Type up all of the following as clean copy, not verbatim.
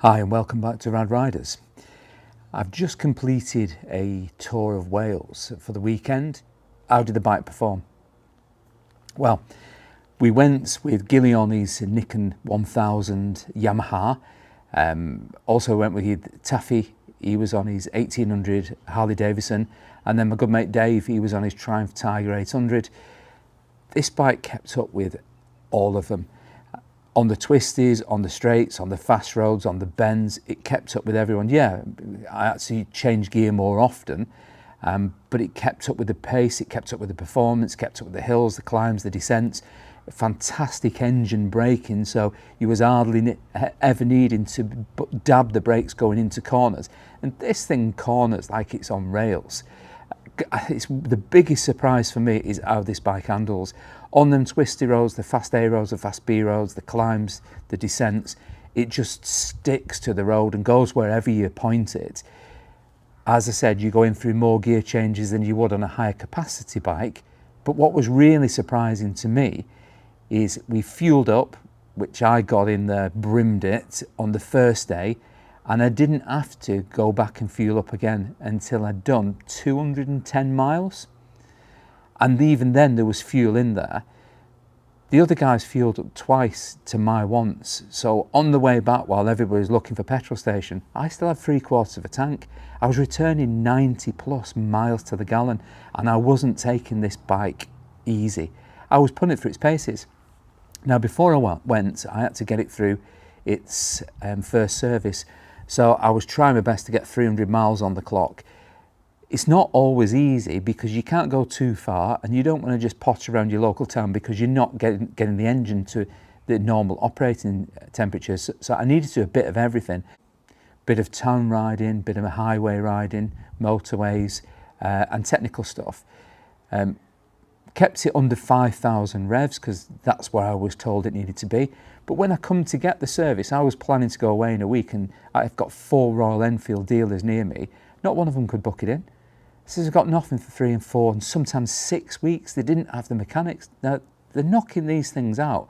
Hi and welcome back to Rad Riders. I've just completed a tour of Wales for the weekend. How did the bike perform? Well, we went with Gilioni's Nikon 1000 Yamaha. Also went with Taffy, he was on his 1800 Harley Davidson, and then my good mate Dave, he was on his Triumph Tiger 800. This bike kept up with all of them. On the twisties, on the straights, on the fast roads, on the bends, it kept up with everyone. Yeah, I actually changed gear more often, but it kept up with the pace, it kept up with the performance, kept up with the hills, the climbs, the descents. Fantastic engine braking, so you was hardly ever needing to dab the brakes going into corners. And this thing corners like it's on rails. It's the biggest surprise for me is how this bike handles on them twisty roads, the fast A roads, the fast B roads, the climbs, the descents. It just sticks to the road and goes wherever you point it. As I said, you're going through more gear changes than you would on a higher capacity bike. But what was really surprising to me is we fueled up, which I got in there, brimmed it on the first day, and I didn't have to go back and fuel up again until I'd done 210 miles. And even then there was fuel in there. The other guys fueled up twice to my once. So on the way back, while everybody was looking for petrol station, I still had 3/4 of a tank. I was returning 90 plus miles to the gallon, and I wasn't taking this bike easy. I was putting it through its paces. Now before I went, I had to get it through its first service. So I was trying my best to get 300 miles on the clock. It's not always easy because you can't go too far and you don't want to just potter around your local town because you're not getting the engine to the normal operating temperatures. So I needed to do a bit of everything. Bit of town riding, bit of highway riding, motorways and technical stuff. Kept it under 5,000 revs because that's where I was told it needed to be. But when I come to get the service, I was planning to go away in a week and I've got 4 Royal Enfield dealers near me. Not one of them could book it in. So I've got nothing for 3 and 4 and sometimes 6 weeks. They didn't have the mechanics. Now, they're knocking these things out,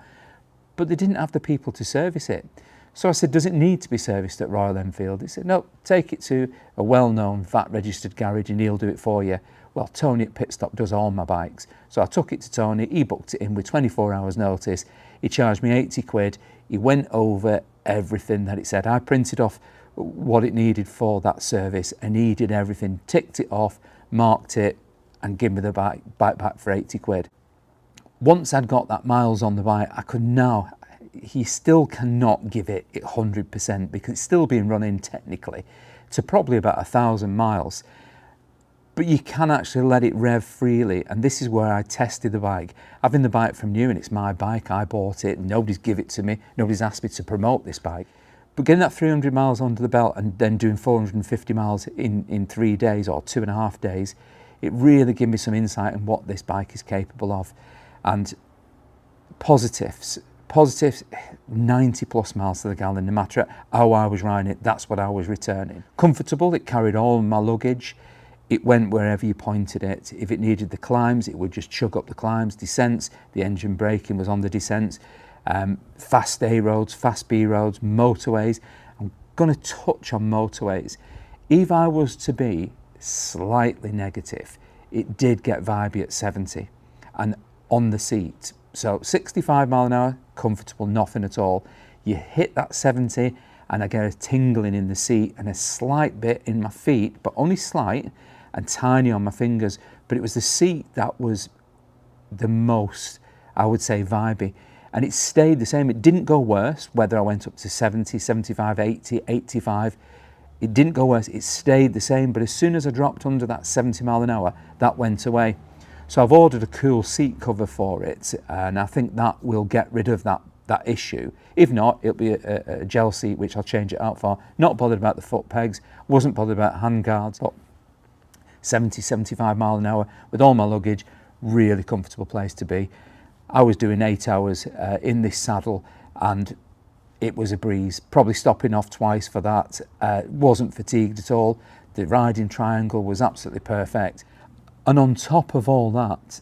but they didn't have the people to service it. So I said, does it need to be serviced at Royal Enfield? He said, no, take it to a well-known VAT-registered garage and he'll do it for you. Well, Tony at Pit Stop does all my bikes. So I took it to Tony, he booked it in with 24 hours notice. He charged me 80 quid. He went over everything that it said. I printed off what it needed for that service and he did everything, ticked it off, marked it and gave me the bike back for 80 quid. Once I'd got that miles on the bike, I could now, he still cannot give it 100% because it's still being run in technically to probably about 1,000 miles. But you can actually let it rev freely, and this is where I tested the bike. Having the bike from new, and it's my bike, I bought it, nobody's give it to me, nobody's asked me to promote this bike. But getting that 300 miles under the belt and then doing 450 miles in 3 days or 2.5 days, it really gave me some insight on what this bike is capable of. And positives, 90 plus miles to the gallon, no matter how I was riding it, that's what I was returning. Comfortable, it carried all my luggage. It went wherever you pointed it. If it needed the climbs, it would just chug up the climbs. Descents, the engine braking was on the descents. Fast A roads, fast B roads, motorways. I'm going to touch on motorways. If I was to be slightly negative, it did get vibey at 70 and on the seat. So 65 mile an hour, comfortable, nothing at all. You hit that 70 and I get a tingling in the seat and a slight bit in my feet, but only slight, and tiny on my fingers. But it was the seat that was the most, I would say, vibey. And it stayed the same. It didn't go worse, whether I went up to 70, 75, 80, 85. It didn't go worse, it stayed the same. But as soon as I dropped under that 70 mile an hour, that went away. So I've ordered a cool seat cover for it, and I think that will get rid of that issue. If not, it'll be a gel seat, which I'll change it out for. Not bothered about the foot pegs, wasn't bothered about hand guards. But 70, 75 mile an hour with all my luggage, really comfortable place to be. I was doing 8 hours in this saddle and it was a breeze, probably stopping off twice for that. Wasn't fatigued at all. The riding triangle was absolutely perfect. And on top of all that,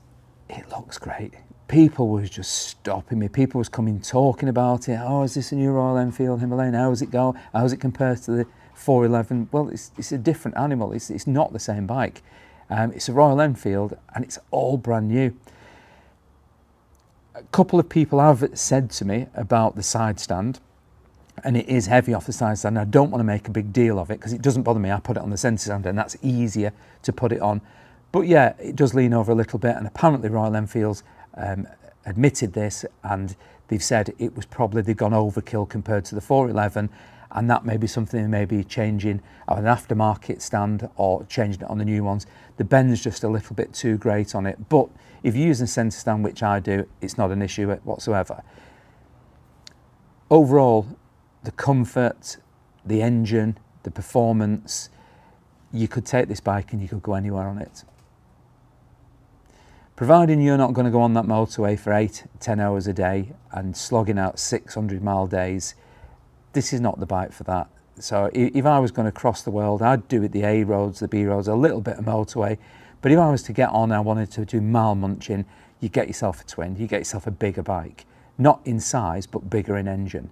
it looks great. people was just stopping me. People was coming talking about it. Oh, is this a new Royal Enfield Himalayan? How does it go? How does it compare to the 411? Well, it's a different animal. It's not the same bike. It's a Royal Enfield and it's all brand new. A couple of people have said to me about the side stand, and it is heavy off the side stand. I don't want to make a big deal of it because it doesn't bother me. I put it on the centre stand and that's easier to put it on. But yeah, it does lean over a little bit, and apparently Royal Enfields admitted this, and they've said it was probably they've gone overkill compared to the 411, and that may be something they may be changing on an aftermarket stand or changing it on the new ones. The bend's just a little bit too great on it, but if you use a centre stand, which I do, it's not an issue whatsoever. Overall, the comfort, the engine, the performance, you could take this bike and you could go anywhere on it. Providing you're not going to go on that motorway for 8-10 hours a day and slogging out 600-mile days, this is not the bike for that. So if I was going to cross the world, I'd do it the A roads, the B roads, a little bit of motorway. But if I was to get on, I wanted to do mile munching, you get yourself a twin, you get yourself a bigger bike. Not in size, but bigger in engine.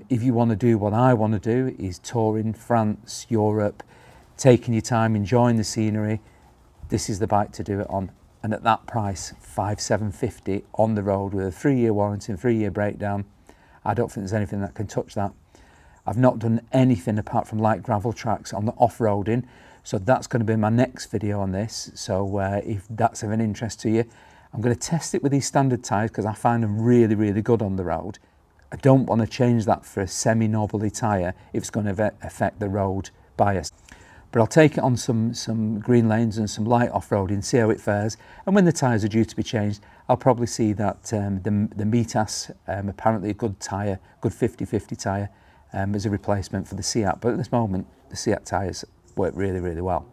If you want to do what I want to do, is touring France, Europe, taking your time, enjoying the scenery, this is the bike to do it on. And at that price, 5,750 on the road with a 3-year warranty and 3-year breakdown, I don't think there's anything that can touch that. I've not done anything apart from light gravel tracks on the off-roading, so that's going to be my next video on this. So if that's of an interest to you, I'm going to test it with these standard tyres because I find them really, really good on the road. I don't want to change that for a semi-knobbly tyre if it's going to affect the road bias. But I'll take it on some green lanes and some light off-roading, see how it fares. And when the tyres are due to be changed, I'll probably see that the Mitas, apparently a good tyre, good 50-50 tyre, as a replacement for the Seat. But at this moment, the Seat tyres work really, really well.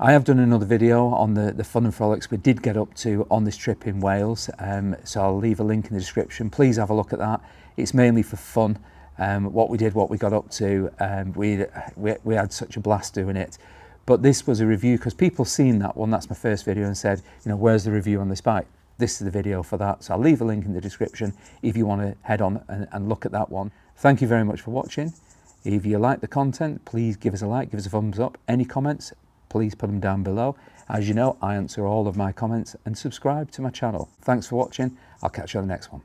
I have done another video on the fun and frolics we did get up to on this trip in Wales. So I'll leave a link in the description. Please have a look at that. It's mainly for fun. What we did, what we got up to, we had such a blast doing it. But this was a review because people seen that one, that's my first video, and said, you know, where's the review on this bike? This is the video for that. So I'll leave a link in the description if you want to head on and look at that one. Thank you very much for watching. If you like the content, please give us a like, give us a thumbs up. Any comments, please put them down below. As you know, I answer all of my comments, and subscribe to my channel. Thanks for watching. I'll catch you on the next one.